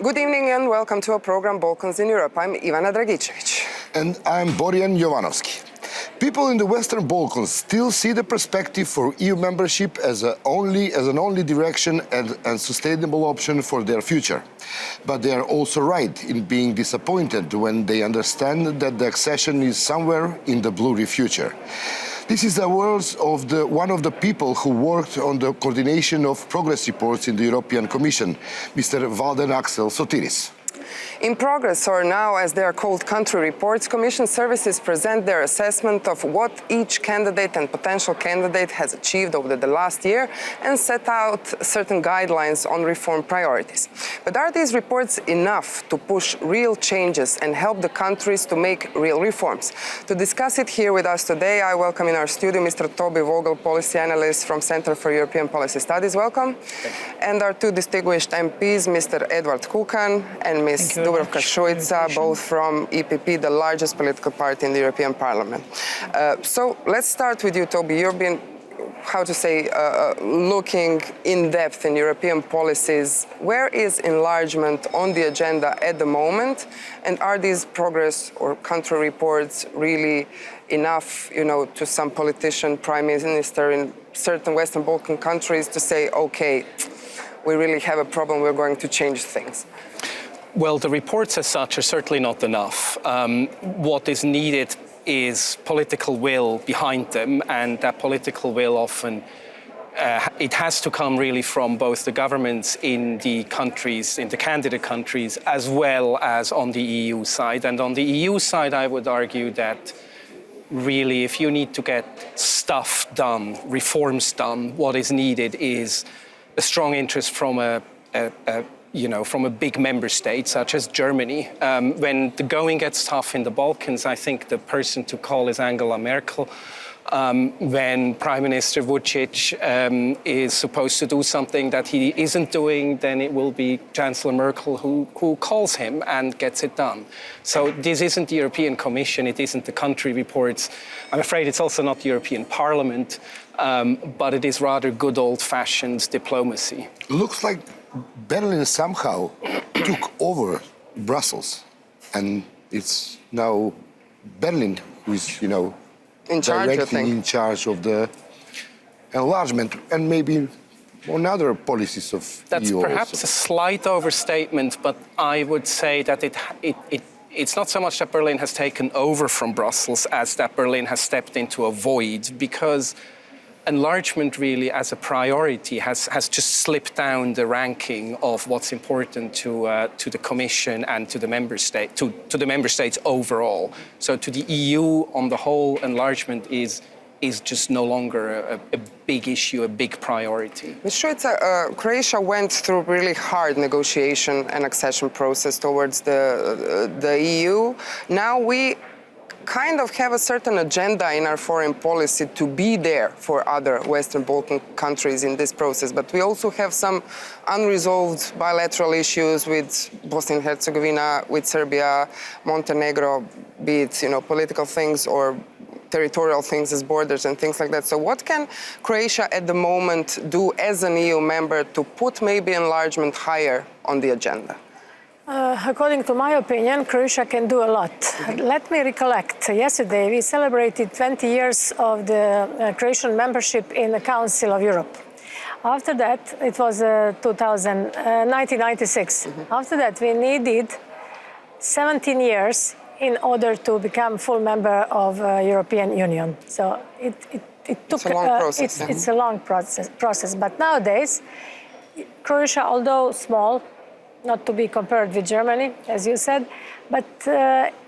Good evening and welcome to our program Balkans in Europe. I'm Ivana Dragicevic. And I'm Borjan Jovanovski. People in the Western Balkans still see the perspective for EU membership as an only direction and sustainable option for their future. But they are also right in being disappointed when they understand that the accession is somewhere in the blurry future. This is the words of one of the people who worked on the coordination of progress reports in the European Commission, Mr. Valden Axel Sotiris. In progress, or now as they are called country reports, Commission services present their assessment of what each candidate and potential candidate has achieved over the last year and set out certain guidelines on reform priorities. But are these reports enough to push real changes and help the countries to make real reforms? To discuss it here with us today, I welcome in our studio Mr. Toby Vogel, policy analyst from Center for European Policy Studies. Welcome. And our two distinguished MPs, Mr. Eduard Kukan and Ms. Dubravka Suica, both from EPP, the largest political party in the European Parliament. So let's start with you, Toby. You've been, looking in depth in European policies. Where is enlargement on the agenda at the moment? And are these progress or country reports really enough, to some politician, prime minister in certain Western Balkan countries to say, okay, we really have a problem, we're going to change things? Well, the reports as such are certainly not enough. What is needed is political will behind them, and that political will often, it has to come really from both the governments in the countries, in the candidate countries, as well as on the EU side. And on the EU side, I would argue that really, if you need to get stuff done, reforms done, what is needed is a strong interest from from a big member state such as Germany. When the going gets tough in the Balkans, I think the person to call is Angela Merkel. When Prime Minister Vučić is supposed to do something that he isn't doing, then it will be Chancellor Merkel who calls him and gets it done. So this isn't the European Commission, it isn't the country reports. I'm afraid it's also not the European Parliament, but it is rather good old-fashioned diplomacy. Looks like Berlin somehow took over Brussels, and it's now Berlin who is, directly in charge of the enlargement and maybe on other policies of That's EU perhaps also. a slight overstatement, but I would say that it's not so much that Berlin has taken over from Brussels as that Berlin has stepped into a void, because enlargement really as a priority has just slipped down the ranking of what's important to the Commission and to the member state, to the member states overall. So to the EU on the whole, enlargement is just no longer a big issue, a big priority. Ms. Suica, Croatia went through really hard negotiation and accession process towards the EU. Now we kind of have a certain agenda in our foreign policy to be there for other Western Balkan countries in this process, but we also have some unresolved bilateral issues with Bosnia and Herzegovina, with Serbia, Montenegro, be it political things or territorial things as borders and things like that. So what can Croatia at the moment do as an EU member to put maybe enlargement higher on the agenda? According to my opinion, Croatia can do a lot. Let me recollect. Yesterday, we celebrated 20 years of the Croatian membership in the Council of Europe. After that, it was 1996. After that, we needed 17 years in order to become full member of European Union. So it took... It's a long process. It's a long process. But nowadays, Croatia, although small, not to be compared with Germany, as you said, but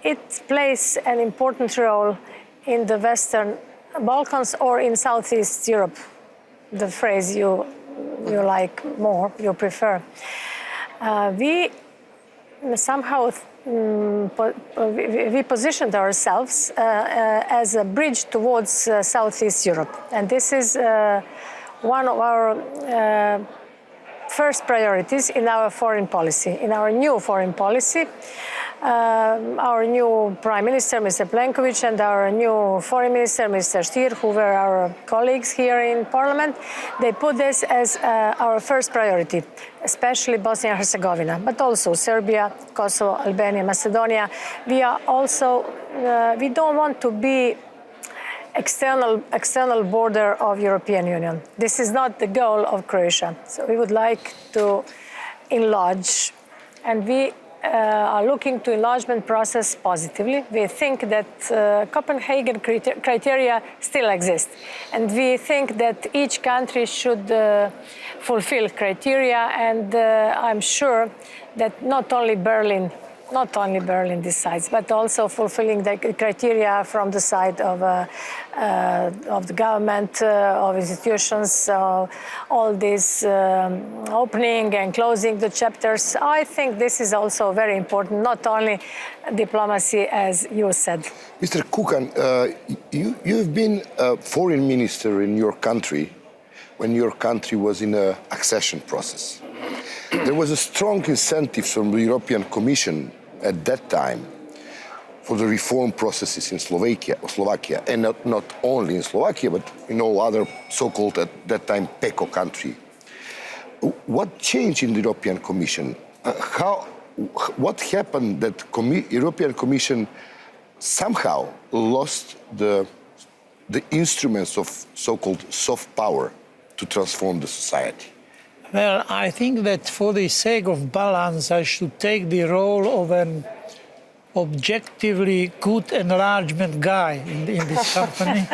it plays an important role in the Western Balkans or in Southeast Europe, the phrase you like more, you prefer. We somehow we positioned ourselves as a bridge towards Southeast Europe, and this is one of our first priorities in our foreign policy, in our new foreign policy. our new Prime Minister, Mr. Plenković, and our new Foreign Minister, Mr. Stier, who were our colleagues here in Parliament, they put this as our first priority, especially Bosnia and Herzegovina, but also Serbia, Kosovo, Albania, Macedonia. We are also, we don't want to be external border of European Union. This is not the goal of Croatia. So we would like to enlarge, and we are looking to enlargement process positively. We think that Copenhagen criteria still exist, and we think that each country should fulfill criteria, and I'm sure that not only Berlin decides, but also fulfilling the criteria from the side of the government, of institutions, all this opening and closing the chapters. I think this is also very important, not only diplomacy, as you said. Mr. Kukan, you've been a foreign minister in your country when your country was in an accession process. There was a strong incentive from the European Commission at that time for the reform processes in Slovakia, and not only in Slovakia, but in all other so-called at that time PECO country. What changed in the European Commission? What happened that European Commission somehow lost the instruments of so-called soft power to transform the society? Well, I think that for the sake of balance, I should take the role of an objectively good enlargement guy in this company.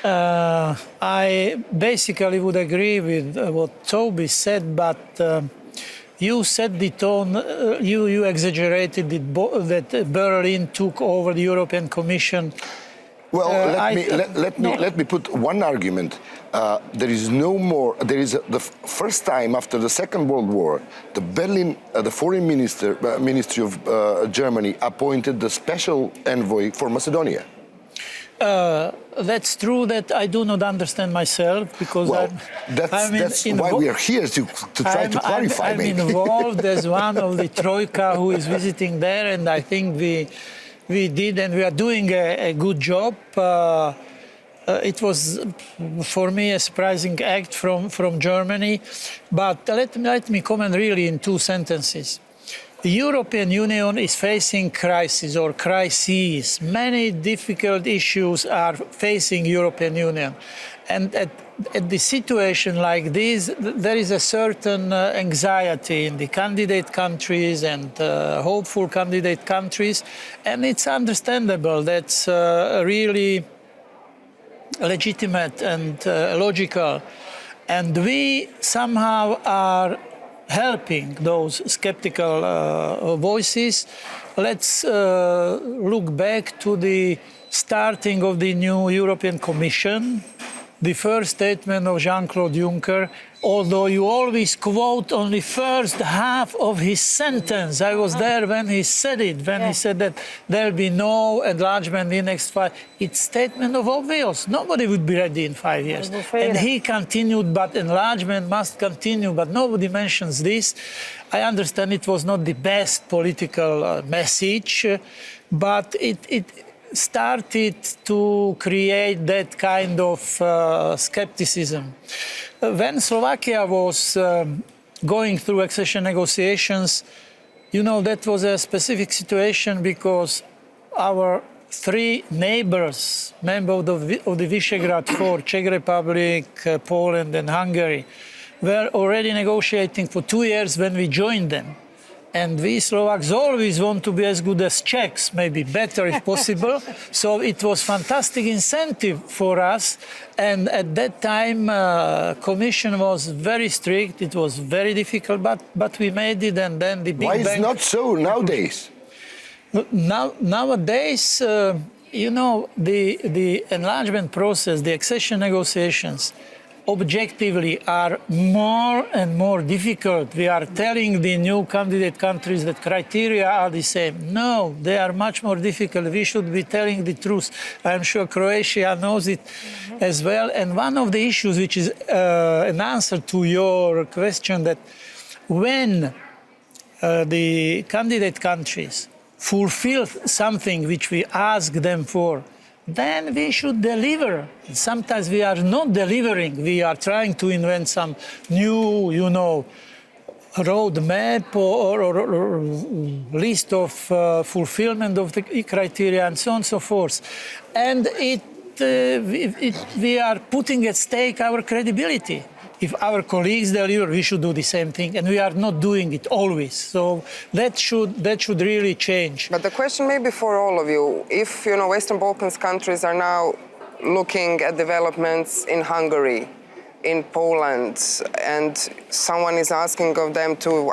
I basically would agree with what Toby said, but you set the tone, you exaggerated that Berlin took over the European Commission. Well, let me put one argument. There is the first time after the Second World War, the Foreign Ministry of Germany appointed the special envoy for Macedonia. That's true that I do not understand myself, because that's why we are here, to try to clarify. I'm involved as one of the Troika who is visiting there, and I think we did, and we are doing a good job. It was, for me, a surprising act from Germany. But let me comment really in two sentences. The European Union is facing crises or crises. Many difficult issues are facing European Union. And at the situation like this, there is a certain anxiety in the candidate countries and hopeful candidate countries. And it's understandable. That's really legitimate and logical. And we somehow are helping those skeptical voices. Let's look back to the starting of the new European Commission, the first statement of Jean-Claude Juncker, although you always quote only first half of his sentence. I was there when he said it, he said that there'll be no enlargement in the next 5 years. It's statement of obvious. Nobody would be ready in 5 years. And he continued, but enlargement must continue, but nobody mentions this. I understand it was not the best political message, but it started to create that kind of skepticism. When Slovakia was going through accession negotiations, you know, that was a specific situation because our 3 neighbors, members of the Visegrad 4, Czech Republic, Poland and Hungary, were already negotiating for 2 years when we joined them. And we Slovaks always want to be as good as Czechs, maybe better if possible. So it was fantastic incentive for us. And at that time, Commission was very strict. It was very difficult, but we made it. And then the big bang. Why is not so nowadays? Nowadays, you know, the enlargement process, the accession negotiations, objectively are more and more difficult. We are telling the new candidate countries that criteria are the same. No, they are much more difficult. We should be telling the truth. I'm sure Croatia knows it as well. And one of the issues, which is an answer to your question, that when the candidate countries fulfill something which we ask them for, then we should deliver. Sometimes we are not delivering. We are trying to invent some new, roadmap or list of fulfillment of the criteria and so on and so forth. And we are putting at stake our credibility. If our colleagues deliver, we should do the same thing, and we are not doing it always. So that should really change. But the question may be for all of you, if Western Balkans countries are now looking at developments in Hungary, in Poland, and someone is asking of them to,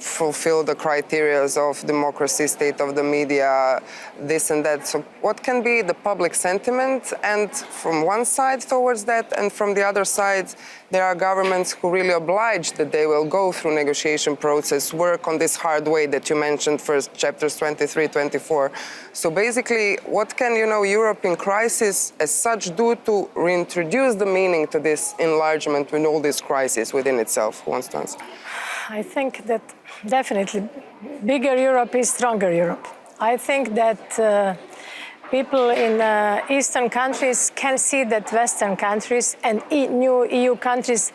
fulfill the criteria of democracy, state of the media, this and that. So what can be the public sentiment? And from one side towards that, and from the other side, there are governments who really oblige that they will go through negotiation process, work on this hard way that you mentioned first, chapters 23, 24. So basically, what can, Europe in crisis as such do to reintroduce the meaning to this enlargement with all these crises within itself? Who wants to answer? I think that definitely bigger Europe is stronger Europe. I think that people in Eastern countries can see that Western countries and new EU countries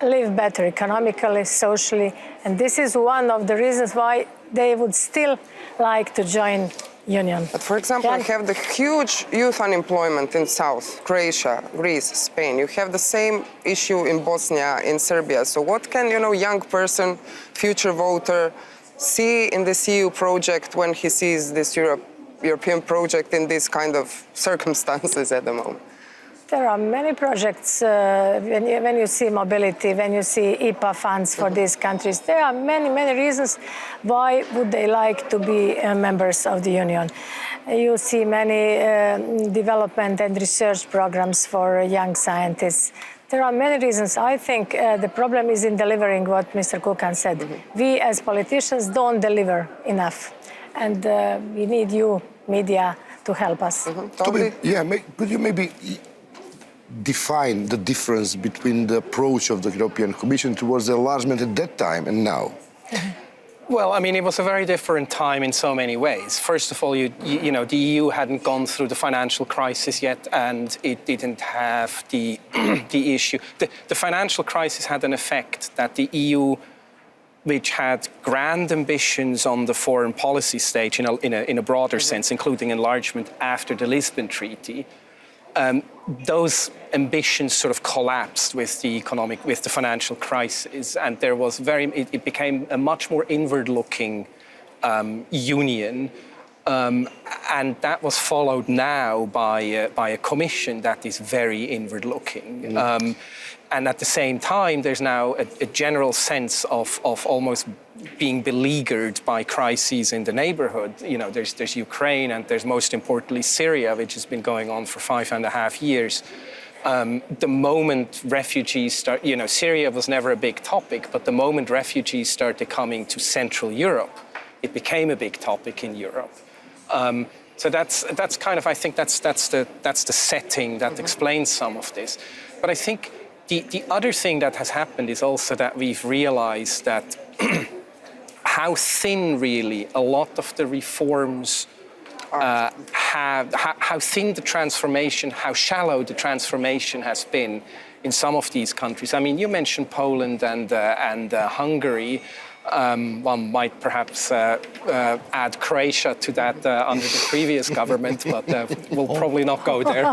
live better economically, socially, and this is one of the reasons why they would still like to join Union. But for example, you have the huge youth unemployment in South, Croatia, Greece, Spain. You have the same issue in Bosnia, in Serbia. So what can, young person, future voter, see in this EU project when he sees this European project in these kind of circumstances at the moment? There are many projects when you see mobility, when you see IPA funds for these countries. There are many, many reasons why would they like to be members of the Union. You see many development and research programs for young scientists. There are many reasons. I think the problem is in delivering what Mr. Kukan said. Mm-hmm. We as politicians don't deliver enough. And we need you, media, to help us. Mm-hmm. Toby, could you maybe define the difference between the approach of the European Commission towards the enlargement at that time and now? Well, it was a very different time in so many ways. First of all, the EU hadn't gone through the financial crisis yet, and it didn't have the issue. The financial crisis had an effect that the EU, which had grand ambitions on the foreign policy stage in a broader sense, including enlargement after the Lisbon Treaty, those ambitions sort of collapsed with the financial crisis, and it became a much more inward-looking union, and that was followed now by a commission that is very inward-looking. And at the same time, there's now a general sense of almost being beleaguered by crises in the neighborhood. There's Ukraine, and there's most importantly Syria, which has been going on for 5.5 years. The moment refugees start, Syria was never a big topic, but the moment refugees started coming to Central Europe, it became a big topic in Europe. So that's kind of, I think that's the setting that explains some of this. But I think the other thing that has happened is also that we've realized that how thin really a lot of the reforms how thin the transformation, how shallow the transformation has been in some of these countries. You mentioned Poland and Hungary. One might perhaps add Croatia to that under the previous government, but we'll probably not go there.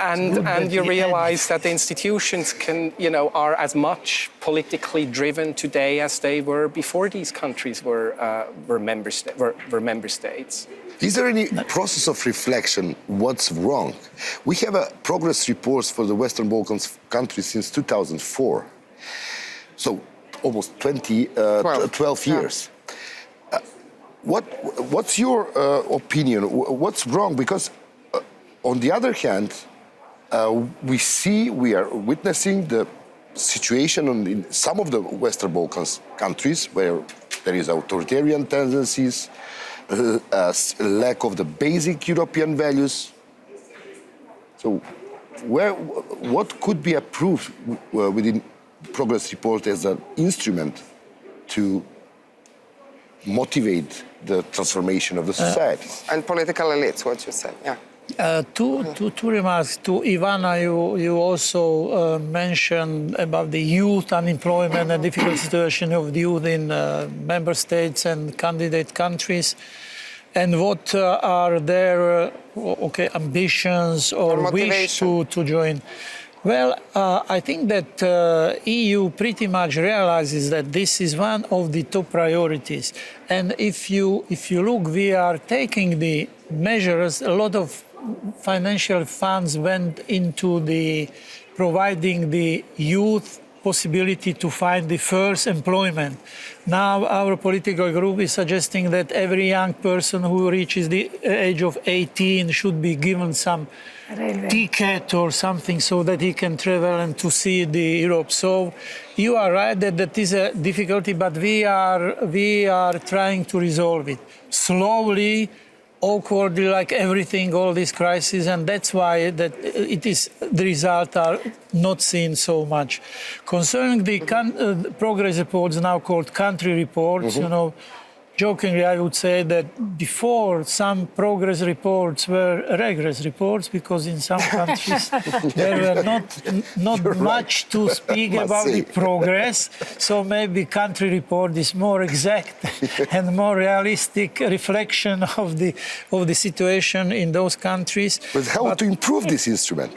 And you realize that the institutions are as much politically driven today as they were before these countries were member states. Is there any process of reflection? What's wrong? We have a progress report for the Western Balkans countries since 2004. So almost 12 years. Yeah. What's your opinion? What's wrong? Because on the other hand, we are witnessing the situation in some of the Western Balkans countries where there is authoritarian tendencies, lack of the basic European values. So what could be approved within progress report as an instrument to motivate the transformation of the societies. And political elites, what you said, yeah. Two remarks. To Ivana, you also mentioned about the youth unemployment and difficult situation of the youth in member states and candidate countries, and what are their ambitions or wish to join. Well, I think that EU pretty much realizes that this is one of the top priorities. And if you look, we are taking the measures. A lot of financial funds went into the providing the youth possibility to find the first employment. Now our political group is suggesting that every young person who reaches the age of 18 should be given some ticket or something so that he can travel and to see the Europe. So you are right that that is a difficulty, but we are trying to resolve it slowly, awkwardly, like everything, all these crises, and that's why that it is the results are not seen so much. Concerning the progress reports, now called country reports, you know, jokingly I would say that before some progress reports were regress reports because in some countries there were not much to speak about the progress. So maybe country report is more exact and more realistic reflection of the situation in those countries. But how to improve this instrument?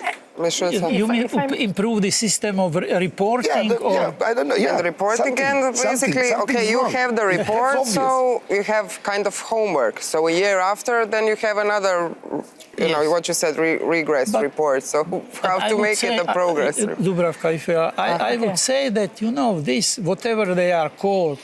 You mean improve the system of reporting? I don't know. Yeah, the reporting and basically, you have the report, so you have kind of homework. So a year after, then you have another, you know, what you said, regress report. So how to make it a progress? Dubravka, I would say that, you know, this, whatever they are called,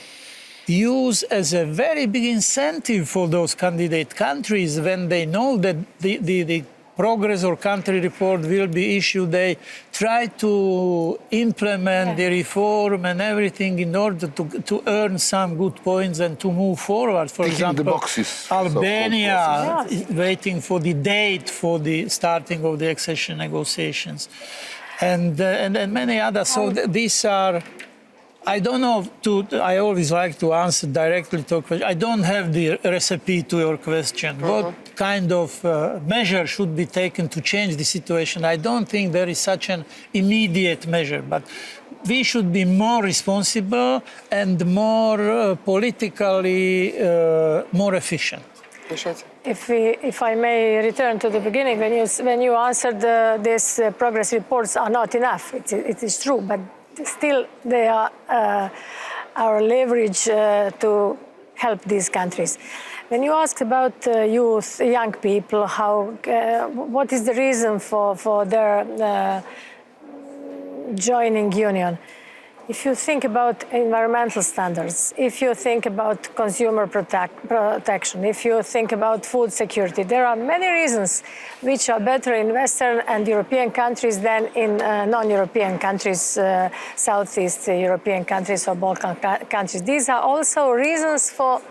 use as a very big incentive for those candidate countries when they know that the progress or country report will be issued, they try to implement the reform and everything in order to earn some good points and to move forward. For example, the boxes, Albania waiting for the date for the starting of the accession negotiations, and many others. So these are. I don't know. I always like to answer directly to a question. I don't have the recipe to your question. What kind of measure should be taken to change the situation? I don't think there is such an immediate measure, but we should be more responsible and more politically more efficient. If I may return to the beginning, when you answered these progress reports are not enough, it is true, but still they are our leverage to help these countries. When you asked about youth, young people, what is the reason for their joining union? If you think about environmental standards, if you think about consumer protection, if you think about food security, there are many reasons which are better in Western and European countries than in non-European countries, Southeast European countries or Balkan countries. These are also reasons for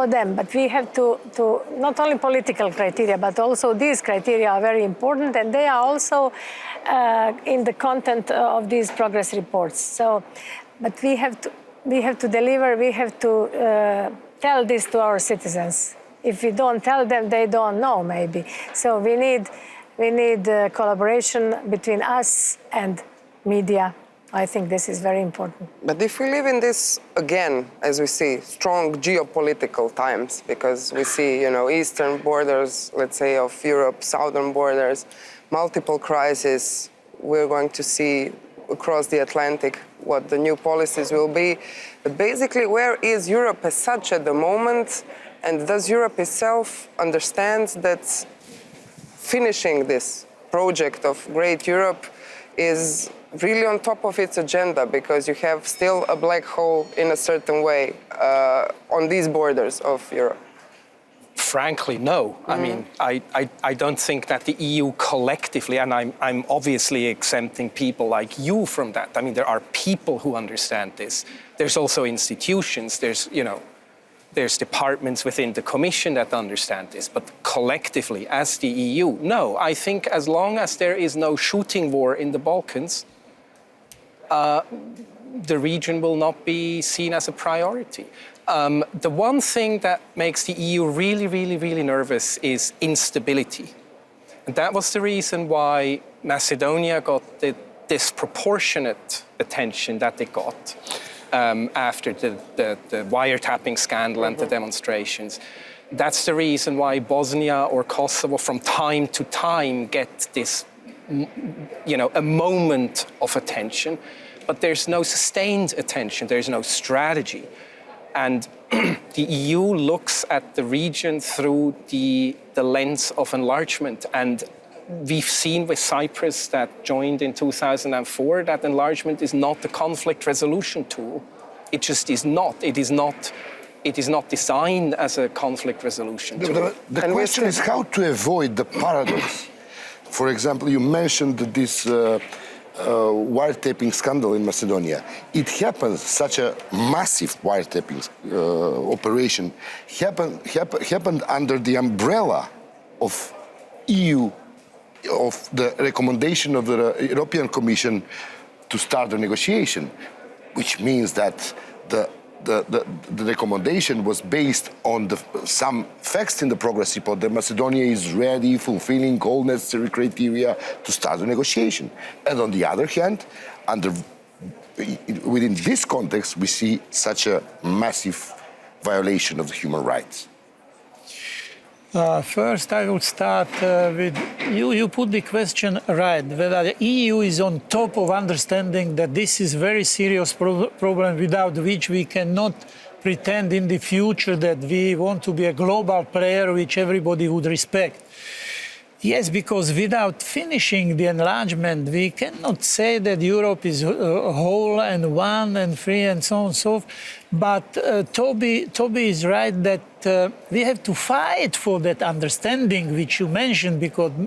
them, but we have to not only political criteria, but also these criteria are very important, and they are also in the content of these progress reports. So, but we have to deliver. We have to tell this to our citizens. If we don't tell them, they don't know maybe. So we need collaboration between us and media. I think this is very important. But if we live in this, again, as we see, strong geopolitical times, because we see, you know, eastern borders, let's say, of Europe, southern borders, multiple crises, we're going to see across the Atlantic what the new policies will be. But basically, where is Europe as such at the moment? And does Europe itself understand that finishing this project of Great Europe is really on top of its agenda, because you have still a black hole in a certain way on these borders of Europe? Frankly, no. I mean, I don't think that the EU collectively, and I'm obviously exempting people like you from that. I mean, there are people who understand this. There's also institutions, there's departments within the Commission that understand this. But collectively, as the EU, no. I think as long as there is no shooting war in the Balkans, the region will not be seen as a priority. The one thing that makes the EU really, really, really nervous is instability. And that was the reason why Macedonia got the disproportionate attention that it got after the wiretapping scandal and the demonstrations. That's the reason why Bosnia or Kosovo from time to time get this, a moment of attention, but there's no sustained attention, there's no strategy. And the EU looks at the region through the lens of enlargement. And we've seen with Cyprus that joined in 2004 that enlargement is not a conflict resolution tool. It just is not. It is not designed as a conflict resolution tool. The question is how to avoid the paradox. For example, you mentioned this wiretapping scandal in Macedonia. It happens, such a massive wiretapping operation happened under the umbrella of EU, of the recommendation of the European Commission to start the negotiation, which means that the recommendation was based on some facts in the progress report that Macedonia is ready, fulfilling all necessary criteria to start the negotiation. And on the other hand, within this context, we see such a massive violation of the human rights. First, I would start with you put the question right, whether the EU is on top of understanding that this is a very serious problem without which we cannot pretend in the future that we want to be a global player which everybody would respect. Yes, because without finishing the enlargement, we cannot say that Europe is whole and one and free and so on and so forth. But Toby is right that we have to fight for that understanding which you mentioned,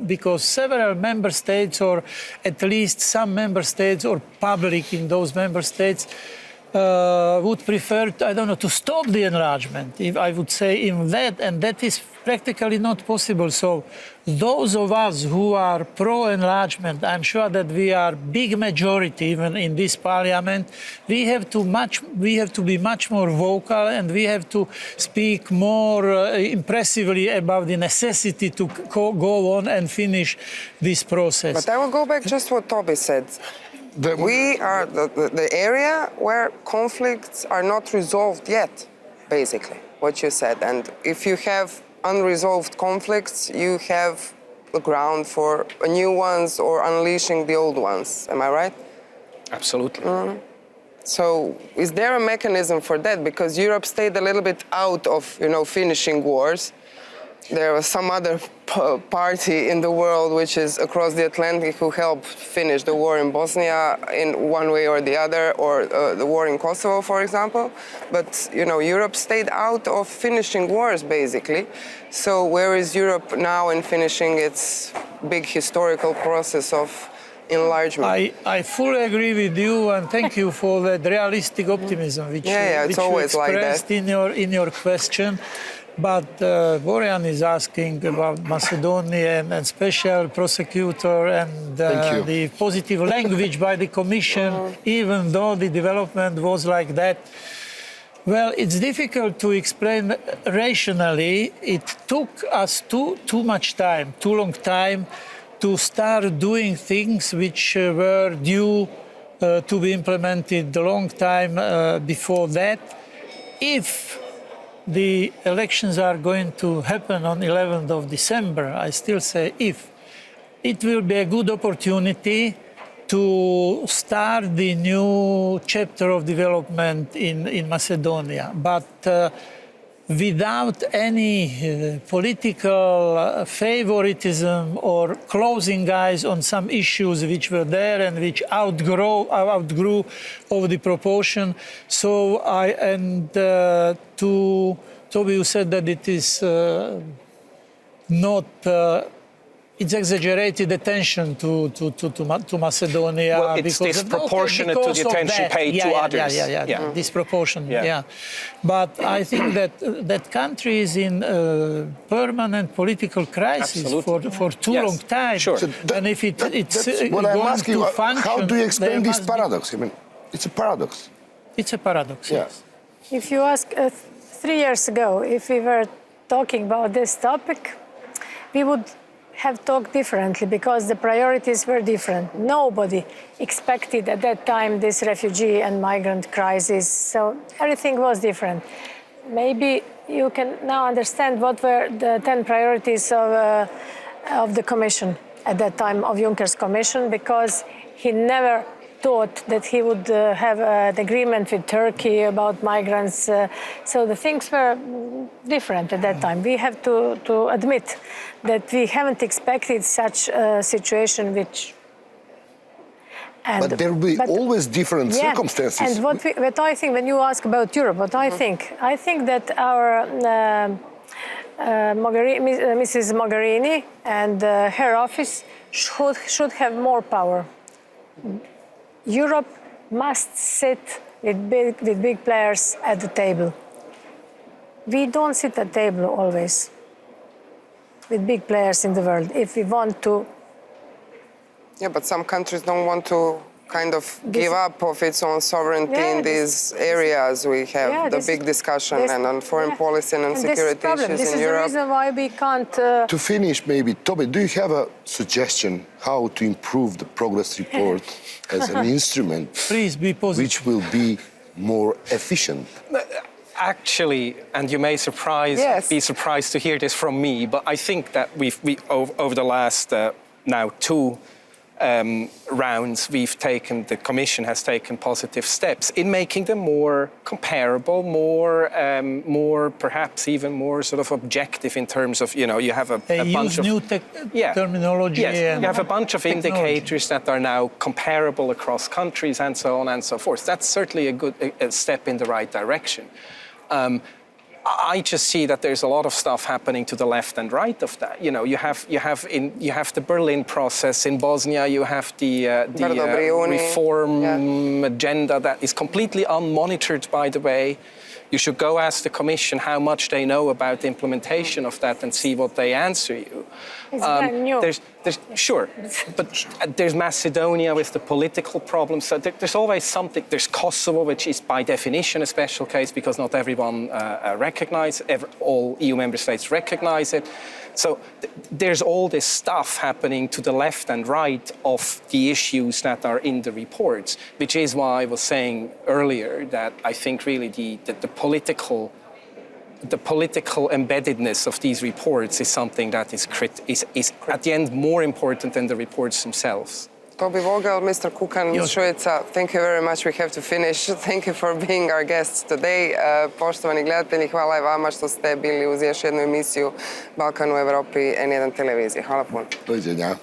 because several member states, or at least some member states or public in those member states, would prefer, to stop the enlargement, if I would say in that, and that is practically not possible. So those of us who are pro-enlargement, I'm sure that we are big majority even in this parliament, we have to be much more vocal, and we have to speak more impressively about the necessity to go on and finish this process. But I will go back just what Toby said. We are the area where conflicts are not resolved yet, basically, what you said. And if you have unresolved conflicts, you have the ground for new ones or unleashing the old ones. Am I right? Absolutely. Mm-hmm. So is there a mechanism for that? Because Europe stayed a little bit out of, finishing wars. There was some other party in the world which is across the Atlantic who helped finish the war in Bosnia in one way or the other, or the war in Kosovo, for example. But, Europe stayed out of finishing wars, basically. So where is Europe now in finishing its big historical process of enlargement? I fully agree with you, and thank you for that realistic optimism which you expressed like in your question. But Borian is asking about Macedonia and special prosecutor and the positive language by the Commission, even though the development was like that. Well, it's difficult to explain rationally. It took us too long time to start doing things which were due to be implemented a long time before that. If the elections are going to happen on 11th of December, I still say if, it will be a good opportunity to start the new chapter of development in Macedonia. But without any political favoritism or closing eyes on some issues which were there and which outgrew over the proportion. So to Toby, you said that it is not. It's exaggerated attention to Macedonia. Well, it's disproportionate to the attention paid to others. Yeah. Disproportionate, yeah. But I think that country is in permanent political crisis for too long time. Sure. So and if it's what going I'm asking to you, function... how do you explain this paradox? It's a paradox. It's a paradox, Yeah. yes. If you ask 3 years ago, if we were talking about this topic, we would have talked differently because the priorities were different. Nobody expected at that time this refugee and migrant crisis, so everything was different. Maybe you can now understand what were the 10 priorities of the Commission at that time, of Juncker's Commission, because he never thought that he would have an agreement with Turkey about migrants. So the things were different at that time. We have to admit that we haven't expected such a situation which... But there will be always different circumstances. And what I think, when you ask about Europe, what I think that our Mrs. Mogherini and her office should have more power. Europe must sit with big players at the table. We don't sit at the table always with big players in the world if we want to. Yeah, but some countries don't want to kind of give up of its own sovereignty in these areas. We have the big discussion and on foreign policy and on security issues in Europe. This is the reason why we can't... To finish, maybe, Toby, do you have a suggestion how to improve the progress report as an instrument Please be positive. which will be more efficient? Actually, and you may be surprised to hear this from me, but I think that we over the last now 2 rounds, the Commission has taken positive steps in making them more comparable, more perhaps even more sort of objective in terms of, you have a bunch of... new terminology. Yes, and you have a bunch of indicators that are now comparable across countries and so on and so forth. That's certainly a good step in the right direction. I just see that there's a lot of stuff happening to the left and right of that. You have the Berlin process in Bosnia. You have the reform agenda that is completely unmonitored, by the way. You should go ask the Commission how much they know about the implementation of that and see what they answer you. It's brand new. Sure, but there's Macedonia with the political problems. So there's always something. There's Kosovo, which is by definition a special case because not everyone all EU member states recognize it. So there's all this stuff happening to the left and right of the issues that are in the reports, which is why I was saying earlier that I think really the political embeddedness of these reports is something that is at the end more important than the reports themselves. Toby Vogel, Mr. Kukan, Suica, thank you very much. We have to finish. Thank you for being our guests today. Poštovani gledatelji, hvala i vama što ste bili uz još jednu emisiju Balkan u Evropi N1 televizije. Hvala puno. Doviđenja.